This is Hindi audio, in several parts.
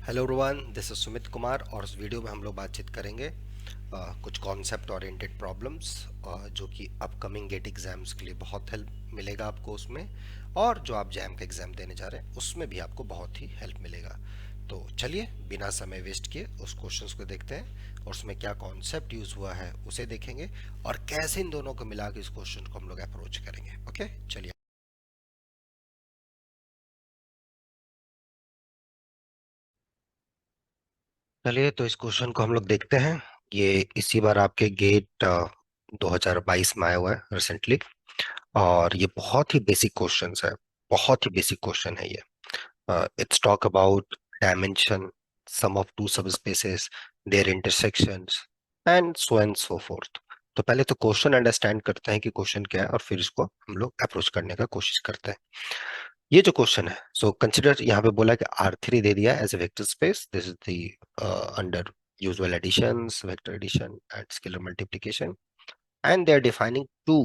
Hello everyone, this is Sumit Kumar और इस वीडियो में हम लोग बातचीत करेंगे कुछ कॉन्सेप्ट ओरिएंटेड प्रॉब्लम्स जो कि अपकमिंग गेट एग्जाम्स के लिए बहुत हेल्प मिलेगा आपको उसमें, और जो आप जैम का एग्जाम देने जा रहे हैं उसमें भी आपको बहुत ही हेल्प मिलेगा। तो चलिए बिना समय वेस्ट किए उस क्वेश्चंस को देखते हैं और उसमें क्या कॉन्सेप्ट यूज हुआ है उसे देखेंगे और कैसे इन दोनों को मिला के इस क्वेश्चन को हम लोग अप्रोच करेंगे। ओके, चलिए। चलिए तो इस क्वेश्चन को हम लोग देखते हैं। ये इसी बार आपके गेट 2022 में आया हुआ है रिसेंटली, और ये बहुत ही बेसिक क्वेश्चन है। बहुत ही बेसिक क्वेश्चन है ये। It's talk about dimension, sum of two subspaces, their intersections and so forth. तो पहले तो क्वेश्चन अंडरस्टैंड करते हैं कि क्वेश्चन क्या है और फिर इसको हम लोग अप्रोच करने का कोशिश करते हैं। ये जो क्वेश्चन है, सो कंसिडर, यहाँ पे बोला कि R3 दे दिया as a vector space. This is the under usual additions, vector addition and scalar multiplication, and they are defining two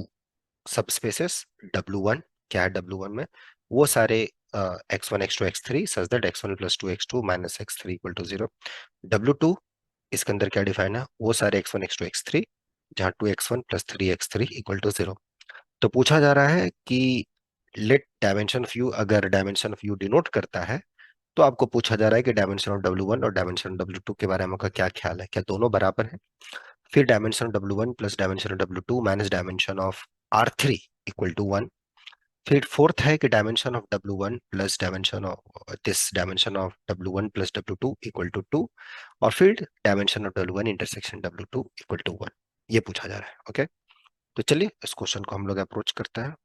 subspaces W1। क्या है W1 में? वो सारे x1 x2 x3 such that x1 plus two x2 minus x3 equal to 0। W2, इसके अंदर क्या डिफाइन है? वो सारे x1 x2 x3 जहाँ 2x1 plus 3x3 equal to 0। तो पूछा जा रहा है कि लेट डायमेंशन ऑफ यू, अगर डायमेंशन ऑफ यू डिनोट करता है, तो आपको पूछा जा रहा है कि डायमेंशन ऑफ W1 और डायमेंशन W2 के बारे में आपका क्या ख्याल है, क्या दोनों बराबर है? फिर dimension of W1 plus dimension of W2 minus dimension of R3 equal to 1। फिर फोर्थ है कि dimension of W1 plus dimension of this dimension of W1 plus W2 equal to 2। और फिर dimension of W1 intersection W2 equal to 1। ये पूछा जा रहा है। ओके, तो चलिए इस क्वेश्चन को हम लोग अप्रोच करते हैं।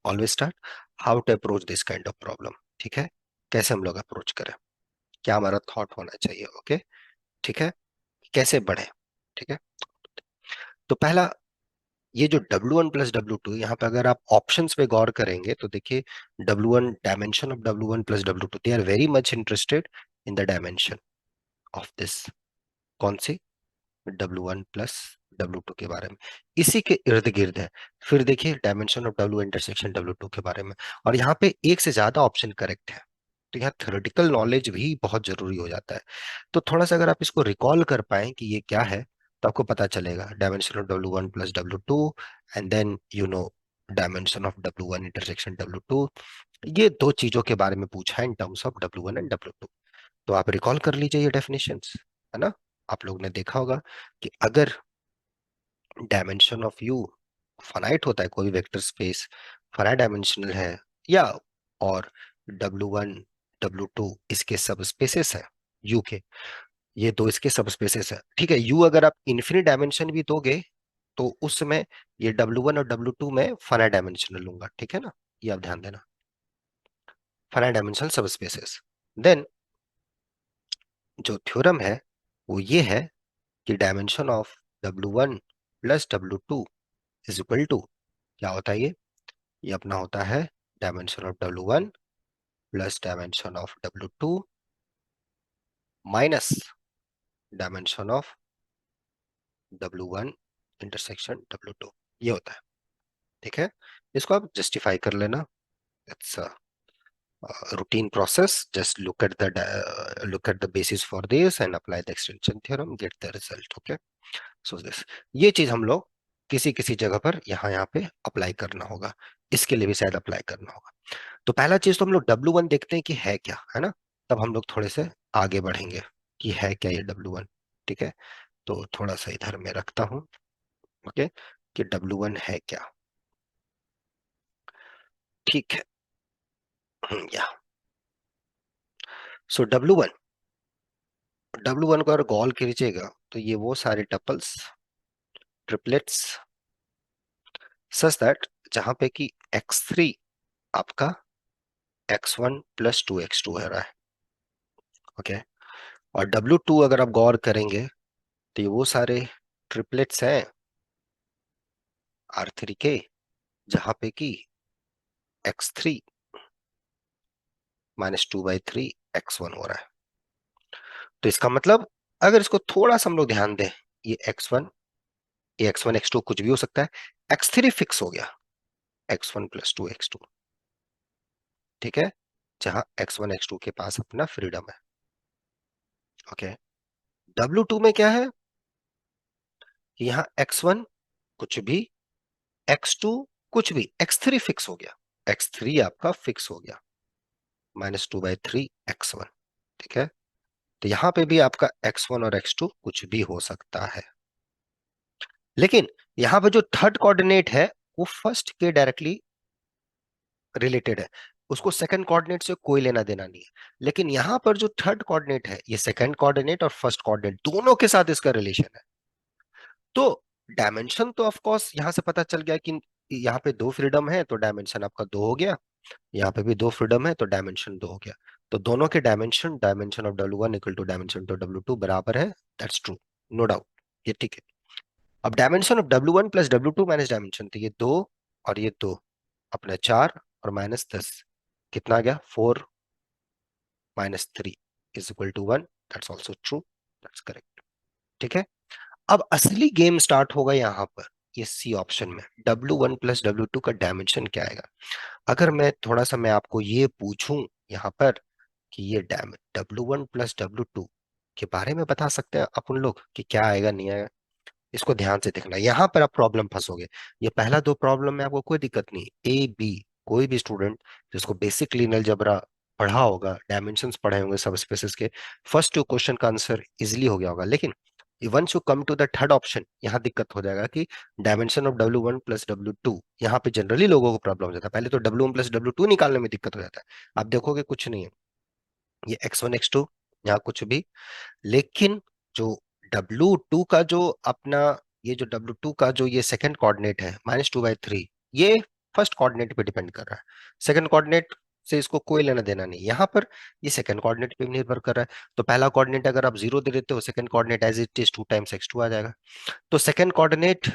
Always start how to approach this kind of problem. ठीक है, कैसे हम लोग अप्रोच करें, क्या हमारा थॉट होना चाहिए। ओके, ठीक है, कैसे बढ़े। ठीक है, तो पहला, ये जो W1 प्लस W2, यहाँ पे अगर आप ऑप्शंस पे गौर करेंगे तो देखिए, W1 dimension of W1 plus W2, they are very much interested in the dimension of this. कौन सी? W1 प्लस W2 के बारे में, इसी के इर्द गिर्द है। फिर देखिए dimension of W intersection W2 के बारे में, और यहाँ पे एक से ज्यादा ऑप्शन करेक्ट है। तो यहाँ थ्योरेटिकल नॉलेज भी बहुत जरूरी हो जाता है। तो थोड़ा सा अगर आप इसको रिकॉल कर पाए कि ये क्या है, तो आपको पता चलेगा dimension of W1 plus W2, and then dimension of W1 intersection W2। ये दो चीजों के बारे में पूछा है in terms of W1 and W2। तो आप रिकॉल कर लीजिए ये डेफिनेशंस, है ना। आप लोग ने देखा होगा कि अगर डायमेंशन ऑफ यू फाइनाइट होता है, कोई वेक्टर स्पेस फाइनाइट डायमेंशनल है, या और W1 W2 इसके सब स्पेसेस है यू के, ये दो इसके सब स्पेसेस है। ठीक है, यू अगर आप इन्फिनिट डायमेंशन भी दोगे तो उस समय ये W1 और W2 में फाइनाइट डायमेंशनल लूंगा। ठीक है ना, ये आप ध्यान देना, finite dimensional subspaces. Then जो थ्योरम है वो ये है कि dimension of W1 plus W2 is equal to, क्या होता है ये अपना होता है dimension of W1 plus dimension of W2 minus dimension of W1 intersection W2। ये होता है। ठीक है, इसको आप जस्टिफाई कर लेना। It's routine process. Just look at the basis for this and apply the extension theorem, get the result. Okay, so this, ये चीज हम लोग किसी किसी जगह पर यहाँ पे अप्लाई करना होगा, इसके लिए भी शायद अप्लाई करना होगा। तो पहला चीज तो हम लोग W1 देखते हैं कि है क्या, है ना। तब हम लोग थोड़े से आगे बढ़ेंगे कि है क्या ये W1। ठीक है, तो थोड़ा सा इधर में रखता हूं। ओके, कि W1 है क्या। ठीक है, या सो W1 को अगर गौर कीजिएगा तो ये वो सारे टपल्स, ट्रिपलेट्स, सच दैट जहां पे कि x3 आपका x1 प्लस 2x2 है रहा है। ओके, और W2 अगर आप गौर करेंगे तो ये वो सारे ट्रिपलेट्स हैं R3 के, जहां पे कि x3 माइनस 2/3 x1 हो रहा है। तो इसका मतलब, अगर इसको थोड़ा सा हम लोग ध्यान दें, ये x1, ये x1 x2 कुछ भी हो सकता है, x3 फिक्स हो गया, x1 प्लस 2x2। ठीक है, जहां x1 x2 के पास अपना फ्रीडम है। ओके। W2 में क्या है कि यहाँ x1 कुछ भी, x2 कुछ भी, x3 फिक्स हो गया, x3 आपका फिक्स हो गया, -2/3 x1। ठीक है। तो यहां पे भी आपका x1 और x2 कुछ भी हो सकता है, लेकिन यहां पे जो थर्ड कोऑर्डिनेट है वो फर्स्ट के डायरेक्टली रिलेटेड है, उसको सेकंड कोऑर्डिनेट से कोई लेना देना नहीं है। लेकिन यहां पर जो थर्ड कोऑर्डिनेट है, ये सेकंड कोऑर्डिनेट और फर्स्ट कोऑर्डिनेट दोनों के साथ इसका रिलेशन है। तो डायमेंशन तो ऑफ कोर्स यहां से पता चल गया कि यहाँ पे दो फ्रीडम है तो डायमेंशन आपका दो हो गया, यहाँ पे भी दो फ्रीडम है तो डायमेंशन दो हो गया। तो दोनों के dimension, dimension of W1 equal to dimension of W2 बराबर है। दैट्स ट्रू, नो डाउट, ये ठीक है। अब dimension of W1 plus W2 minus dimension, तो ये दो और ये दो, अपने 4 और -10, कितना आ गया 4 -3 is equal to 1। That's also true, that's correct. ठीक है। अब असली गेम स्टार्ट होगा यहां पर, ये सी ऑप्शन में W1 प्लस W2 का डायमेंशन क्या आएगा। अगर मैं थोड़ा सा मैं आपको ये पूछूं यहां पर कि ये W1 प्लस W2 के बारे में बता सकते हैं अपन लोग कि क्या आएगा नहीं आएगा, इसको ध्यान से देखना, यहां पर आप प्रॉब्लम फंसोगे। ये पहला दो प्रॉब्लम में आपको कोई दिक्कत नहीं, ए बी, कोई भी स्टूडेंट जिसको बेसिक लीनियर अलजेब्रा पढ़ा होगा, डायमेंशंस पढ़े होंगे सब स्पेसेस के, फर्स्ट टू क्वेश्चन का आंसर इजिली हो गया होगा। लेकिन once you come to the third option, यहाँ दिक्कत हो जाएगा कि dimension of W1 plus W2, यहाँ पे जनरली लोगों को प्रॉब्लम हो जाता है, पहले तो W1 प्लस W2 निकालने में दिक्कत हो जाता है। आप देखोगे कुछ नहीं है, ये x1 x2 यहाँ कुछ भी, लेकिन जो W2 का जो अपना, ये जो W2 का जो ये सेकंड कोऑर्डिनेट है -2/3, ये फर्स्ट कोऑर्डिनेट पे डिपेंड कर रहा है, सेकंड कोऑर्डिनेट से इसको कोई लेना देना नहीं यहाँ पर, ये सेकंड कोऑर्डिनेट पे भी निर्भर कर रहा है। तो पहला कोऑर्डिनेट अगर आप 0 दे देते हो, second coordinate as it is 2 times x2 आ जाएगा। तो सेकंड कोऑर्डिनेट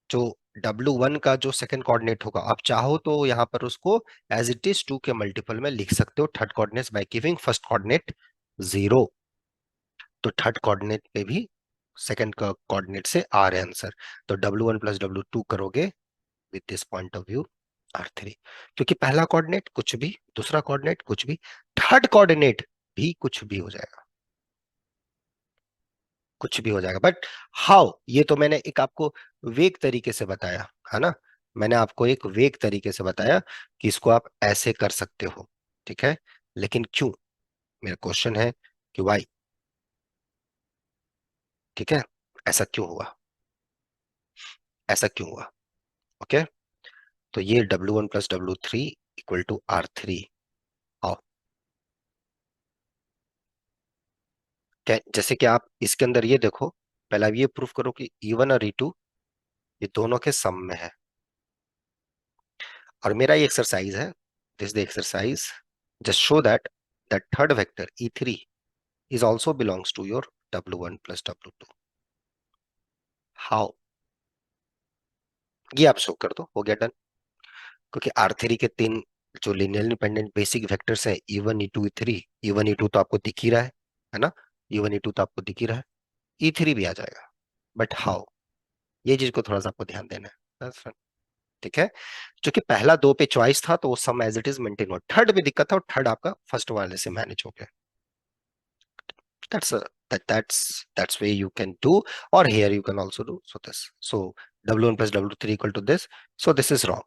जो W1 का जो सेकंड कोऑर्डिनेट होगा, आप चाहो तो यहाँ पर उसको एज इट इज 2 के मल्टीपल में लिख सकते हो third coordinate by giving first coordinate 0। तो थर्ड कोऑर्डिनेट पे भी सेकंड का कोऑर्डिनेट से आ रहे आंसर। तो W1 प्लस W2 करोगे with this point of view R3, क्योंकि पहला कोऑर्डिनेट कुछ भी, दूसरा कोऑर्डिनेट कुछ भी, थर्ड कोऑर्डिनेट भी कुछ भी हो जाएगा, कुछ भी हो जाएगा। बट हाउ, ये तो मैंने एक आपको वेग तरीके से बताया है ना, मैंने आपको एक वेग तरीके से बताया कि इसको आप ऐसे कर सकते हो। ठीक है। लेकिन क्यों, मेरा क्वेश्चन है कि वाई, ठीक है, ऐसा क्यों हुआ, ऐसा क्यों हुआ। ओके। तो ये W1 plus W3 equal to R3। आओ, जैसे कि आप इसके अंदर ये देखो, पहले आप ये प्रूफ करो कि E1 और E2 ये दोनों के सम में है। और मेरा ये एक्सरसाइज है, this the exercise, just show that that third vector E3 is also belongs to your W1 plus W2। How, ये आप शो कर दो, हो गया डन। क्योंकि R3 के तीन जो लीनियर इंडिपेंडेंट बेसिक वेक्टर्स हैं, E1 E2 E3, E1 E2 तो आपको दिख ही रहा है ना, E1 E2 तो आपको दिख ही रहा है, E3 भी आ जाएगा। बट हाउ, ये चीज को थोड़ा सा आपको ध्यान देना है। That's fine। ठीक है। क्योंकि पहला दो पे चॉइस था तो वो सम एज इट इज मेंटेन हुआ, थर्ड में दिक्कत था और थर्ड आपका फर्स्ट वाले से मैनेज हो गया। That's that's way you can do, or here you can also do so this, so W1 plus W3 equal to this, so this is wrong,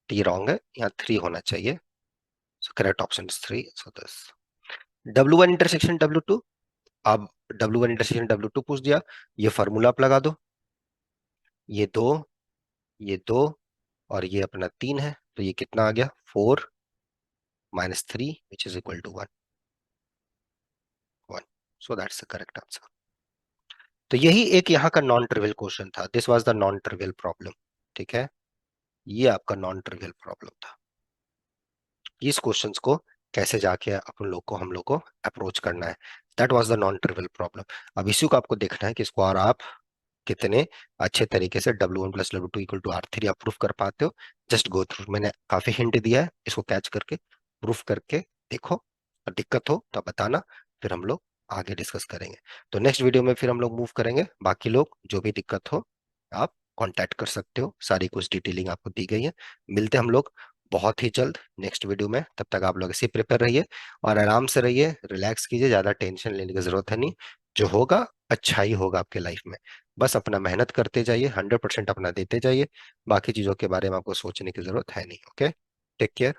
t wrong है, यहाँ 3 होना चाहिए, so correct option is 3, so this W1 intersection W2। अब W1 intersection W2 पूछ दिया, ये फार्मूला आप लगा दो, ये दो, ये दो और ये अपना 3 है, तो ये कितना आ गया 4 -3 which is equal to 1 1। So that's the correct answer. तो यही एक यहाँ का नॉन ट्रिवियल क्वेश्चन था, this was the non trivial problem. ठीक है, ये आपका नॉन ट्रिवियल प्रॉब्लम था। इस क्वेश्चंस को कैसे जाके अपन लोग को, हम लोग को अप्रोच करना है, that was the non trivial problem. अब इसी को आपको देखना है कि इसको और आप कितने अच्छे तरीके से W1 plus W2 equal to R3 आप प्रूफ कर पाते हो। जस्ट गो थ्रू, मैंने काफी हिंट दिया है, इसको कैच करके प्रूफ करके देखो, और दिक्कत हो तो बताना, फिर हम लोग आगे डिस्कस करेंगे। तो नेक्स्ट वीडियो में फिर हम लोग मूव करेंगे, बाकी लोग जो भी दिक्कत हो आप कांटेक्ट कर सकते हो, सारी कुछ डिटेलिंग आपको दी गई है। मिलते हैं हम लोग बहुत ही जल्द नेक्स्ट वीडियो में। तब तक आप लोग इसी प्रिपेयर रहिए और आराम से रहिए, रिलैक्स कीजिए, ज्यादा टेंशन लेने की जरूरत है नहीं। जो होगा अच्छा ही होगा आपके लाइफ में। बस अपना मेहनत करते जाइए, 100% अपना देते जाइए। बाकी चीजों के बारे में आपको सोचने की जरूरत है नहीं। Okay, take care.